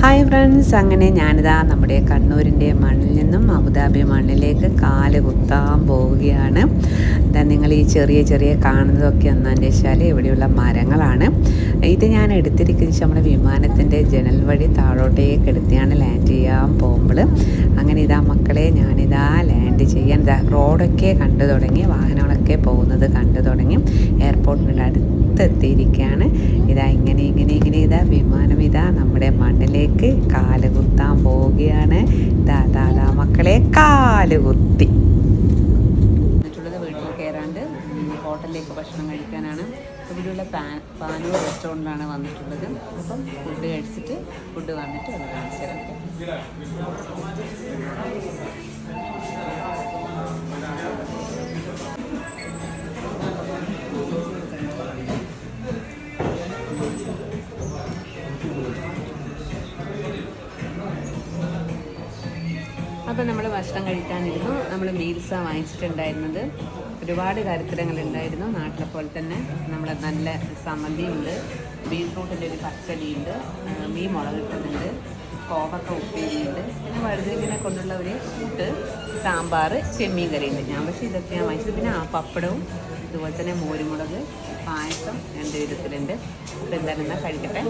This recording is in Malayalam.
ഹായ് ഫ്രണ്ട്സ്, അങ്ങനെ ഞാനിതാ നമ്മുടെ കണ്ണൂരിൻ്റെ മണ്ണിൽ നിന്നും അബുദാബി മണ്ണിലേക്ക് കാല് കുത്താൻ പോവുകയാണ്. ഇതാ നിങ്ങൾ ഈ ചെറിയ ചെറിയ കാണുന്നതൊക്കെ എന്താണെന്ന് വെച്ചാൽ ഇവിടെയുള്ള മരങ്ങളാണ്. ഇത് ഞാൻ എടുത്തിരിക്കുന്നത് നമ്മുടെ വിമാനത്തിൻ്റെ ജനൽ വഴി താഴോട്ടേക്ക് എടുത്തിയാണ് ലാൻഡ് ചെയ്യാൻ പോകുമ്പോൾ. അങ്ങനെ ഇതാ മക്കളെ, ഞാനിതാ ലാൻഡ് ചെയ്യാൻ റോഡൊക്കെ കണ്ടു തുടങ്ങി, വാഹനങ്ങളൊക്കെ പോകുന്നത് കണ്ടു തുടങ്ങി. എയർപോർട്ടിൻ്റെ അടുത്തെത്തിയിരിക്കുകയാണ്. ഇതാ ഇങ്ങനെ ഇതാ വിമാനം ഇതാ നമ്മുടെ മണ്ണിലേക്ക് കാല് കുത്താൻ പോവുകയാണ്. ഇതാ മക്കളെ, കാല് കുത്തി എന്നിട്ടുള്ളത്. വീട്ടിൽ കയറാണ്ട് ഹോട്ടലിലേക്ക് ഭക്ഷണം കഴിക്കാനാണ്. ഇവിടെയുള്ള പാനൂർ റെസ്റ്റോറൻറ്റിലാണ് വന്നിട്ടുള്ളത്. അപ്പം ഫുഡ് കഴിച്ചിട്ട് ഫുഡ് വന്നിട്ട് അത് കാണിച്ചു തരാം. അപ്പോൾ നമ്മൾ ഭക്ഷണം കഴിക്കാനിരുന്നു. നമ്മൾ മീൽസാണ് വാങ്ങിച്ചിട്ടുണ്ടായിരുന്നത്. ഒരുപാട് കരുത്തരങ്ങളുണ്ടായിരുന്നു. നാട്ടിലെ പോലെ തന്നെ നമ്മൾ നല്ല സമ്മന്തിയുണ്ട്, ബീറ്റ്റൂട്ടിൻ്റെ ഒരു പച്ചടിയുണ്ട്, മീൻ മുളകിട്ടതുണ്ട്, കോവക്ക ഉപ്പേരിയുണ്ട്, പിന്നെ വഴുതനങ്ങിനെ കൊണ്ടുള്ള ഒരു കൂട്ട്, സാമ്പാർ, ചെമ്മീൻ കറിയുണ്ട്. ഞാൻ പക്ഷേ ഇതൊക്കെയാണ് വാങ്ങിച്ചത്. പിന്നെ പപ്പടവും അതുപോലെ തന്നെ മോരുമുളക്, പായസം 2 വിധത്തിലുണ്ട്. അപ്പോൾ എന്തായാലും കഴിക്കട്ടെ.